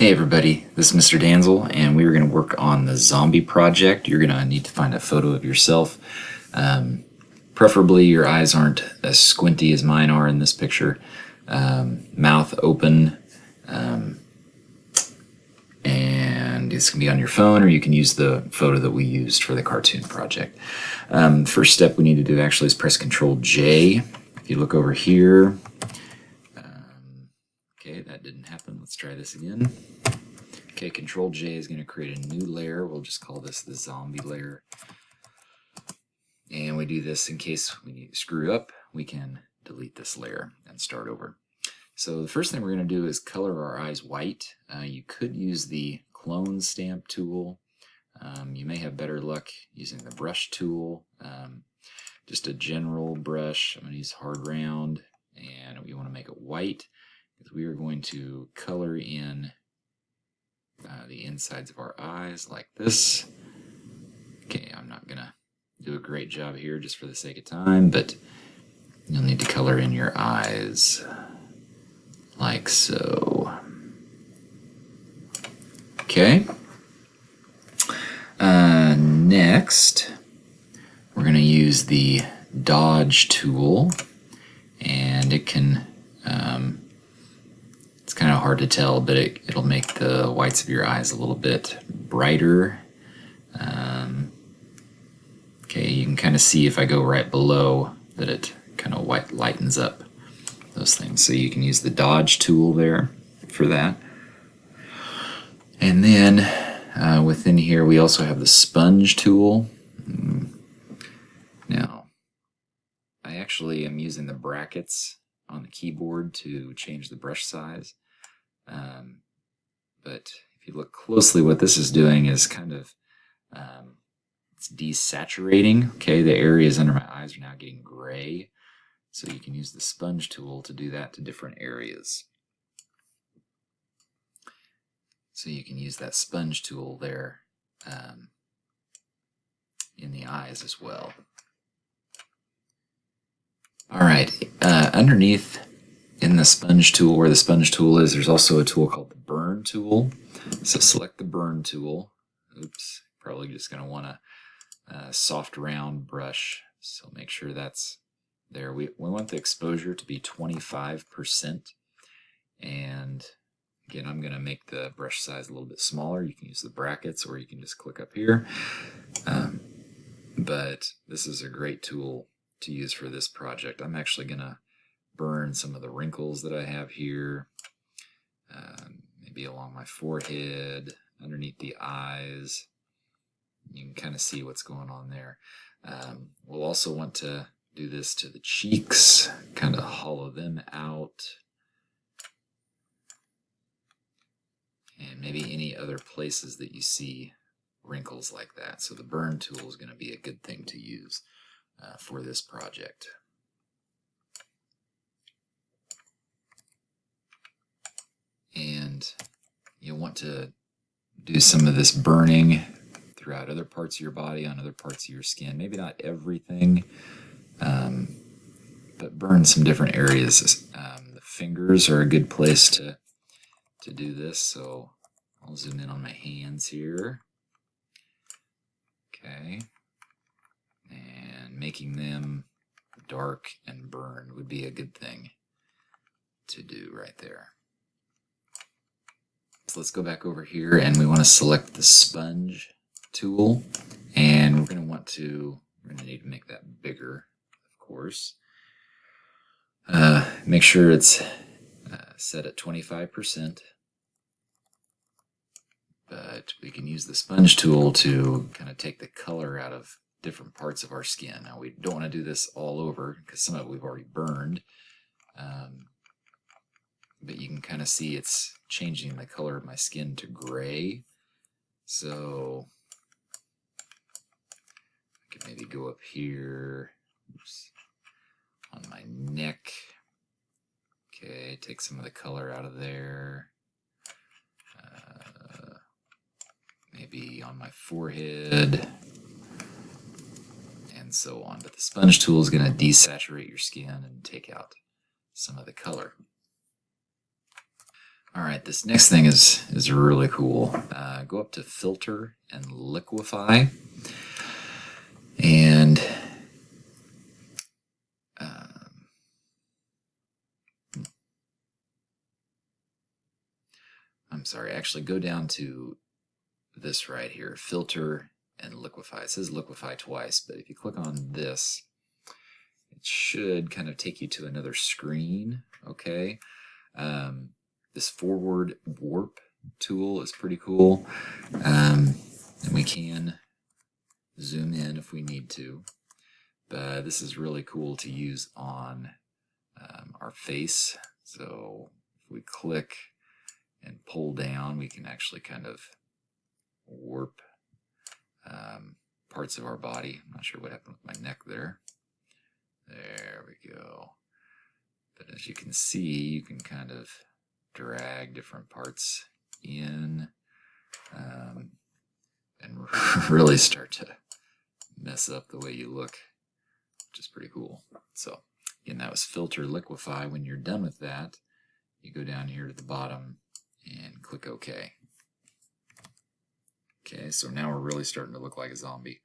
Hey everybody, this is Mr. Danzel, and we are going to work on the zombie project. You're going to need to find a photo of yourself. Preferably your eyes aren't as squinty as mine are in this picture. Mouth open, and it's going to be on your phone, or you can use the photo that we used for the cartoon project. First step we need to do actually is press Control J. If you look over here, okay, that didn't happen. Let's try this again. Okay, Control J is going to create a new layer. We'll just call this the zombie layer. And we do this in case we screw up, we can delete this layer and start over. So the first thing we're going to do is color our eyes white. You could use the clone stamp tool. You may have better luck using the brush tool. Just a general brush. I'm going to use hard round, and we want to make it white because we are going to color in the insides of our eyes like this. Okay, I'm not going to do a great job here just for the sake of time, but you'll need to color in your eyes like so. Okay. Next, we're going to use the dodge tool, and it can it's kind of hard to tell, but it'll make the whites of your eyes a little bit brighter. Okay, you can kind of see if I go right below that it kind of lightens up those things. So you can use the dodge tool there for that. And then within here we also have the sponge tool. Now, I actually am using the brackets on the keyboard to change the brush size. But if you look closely, what this is doing is kind of it's desaturating. Okay, the areas under my eyes are now getting gray. So you can use the sponge tool to do that to different areas. So you can use that sponge tool there in the eyes as well. All right, underneath in the sponge tool, where the sponge tool is, there's also a tool called the burn tool. So select the burn tool. Oops, probably just going to want a soft round brush. So make sure that's there. We want the exposure to be 25%. And again, I'm going to make the brush size a little bit smaller. You can use the brackets, or you can just click up here. But this is a great tool to use for this project. I'm actually going to burn some of the wrinkles that I have here, maybe along my forehead, underneath the eyes. You can kind of see what's going on there. We'll also want to do this to the cheeks, kind of hollow them out, and maybe any other places that you see wrinkles like that. So the burn tool is going to be a good thing to use for this project. And you'll want to do some of this burning throughout other parts of your body, on other parts of your skin. Maybe not everything, but burn some different areas. The fingers are a good place to do this, so I'll zoom in on my hands here. Okay, and making them dark and burned would be a good thing to do right there. So let's go back over here, and we want to select the sponge tool, and we're going to need to make that bigger, of course. Make sure it's set at 25%, but we can use the sponge tool to kind of take the color out of different parts of our skin. Now, we don't want to do this all over because some of it we've already burned, but you can kind of see it's changing the color of my skin to gray. So I can maybe go up here, oops, on my neck. Okay, take some of the color out of there. Maybe on my forehead, and so on. But the sponge tool is going to desaturate your skin and take out some of the color. All right, this next thing is really cool. Go up to Filter and Liquify, and I'm sorry, actually go down to this right here, Filter and Liquify. It says Liquify twice, but if you click on this, it should kind of take you to another screen, okay? This forward warp tool is pretty cool, and we can zoom in if we need to, but this is really cool to use on our face. So if we click and pull down, we can actually kind of warp parts of our body. I'm not sure what happened with my neck there. There we go. But as you can see, you can kind of drag different parts in and really start to mess up the way you look, which is pretty cool. So again, that was Filter Liquify. When you're done with that, you go down here to the bottom and click OK. Okay, so now we're really starting to look like a zombie.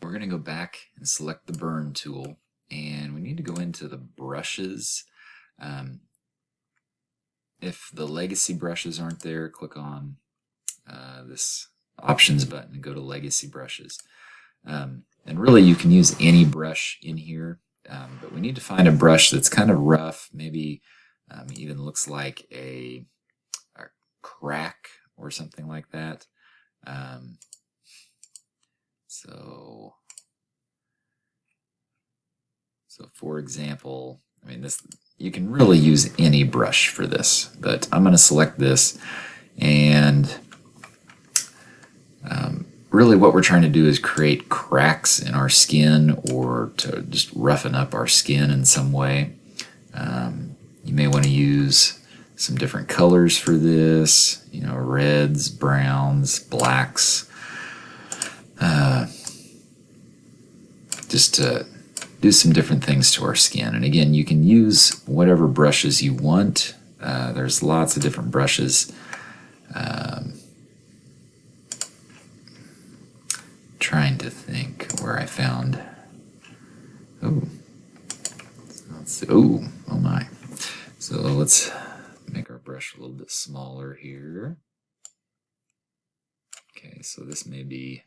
We're going to go back and select the Burn tool, and we need to go into the brushes. If the legacy brushes aren't there, click on this options button and go to legacy brushes. And really you can use any brush in here, but we need to find a brush that's kind of rough, maybe even looks like a crack or something like that. So for example, I mean, this, you can really use any brush for this, but I'm going to select this, and really what we're trying to do is create cracks in our skin, or to just roughen up our skin in some way. You may want to use some different colors for this, you know, reds, browns, blacks, just to do some different things to our skin. And again, you can use whatever brushes you want. There's lots of different brushes. Trying to think where I found. Oh, let's see. Oh my. So let's make our brush a little bit smaller here. Okay, so this may be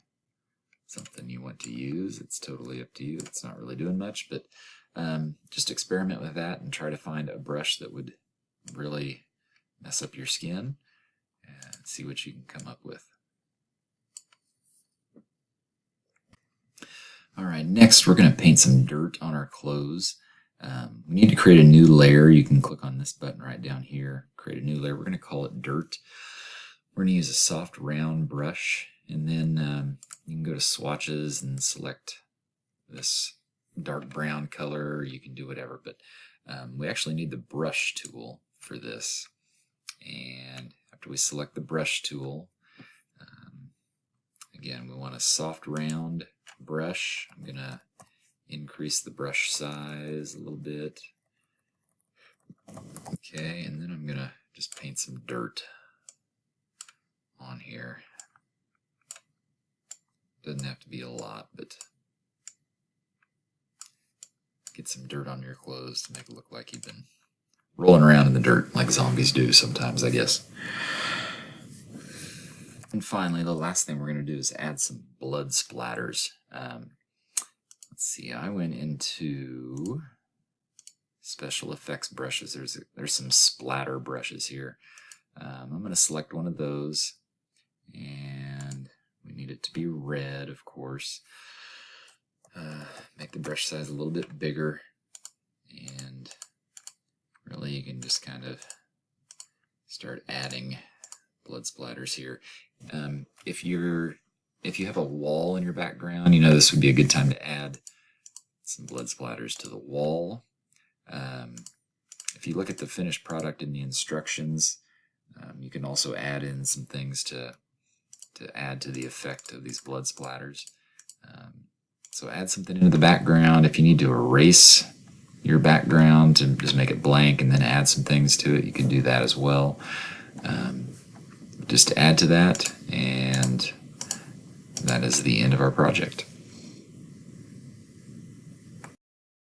something you want to use. It's totally up to you. It's not really doing much, but just experiment with that and try to find a brush that would really mess up your skin and see what you can come up with. All right, next we're going to paint some dirt on our clothes. We need to create a new layer. You can click on this button right down here, create a new layer. We're going to call it dirt. We're going to use a soft round brush, and then you can go to swatches and select this dark brown color. You can do whatever, but we actually need the brush tool for this. And after we select the brush tool, again, we want a soft round brush. I'm going to increase the brush size a little bit. Okay, and then I'm going to just paint some dirt on here. Doesn't have to be a lot, but get some dirt on your clothes to make it look like you've been rolling around in the dirt like zombies do sometimes, I guess. And finally, the last thing we're going to do is add some blood splatters. Let's see, I went into special effects brushes. There's some splatter brushes here. I'm going to select one of those, and we need it to be red, of course. Make the brush size a little bit bigger, and really you can just kind of start adding blood splatters here. If you have a wall in your background, you know, this would be a good time to add some blood splatters to the wall. If you look at the finished product in the instructions, you can also add in some things to add to the effect of these blood splatters. So add something into the background. If you need to erase your background to just make it blank and then add some things to it, you can do that as well. Just add to that, and that is the end of our project.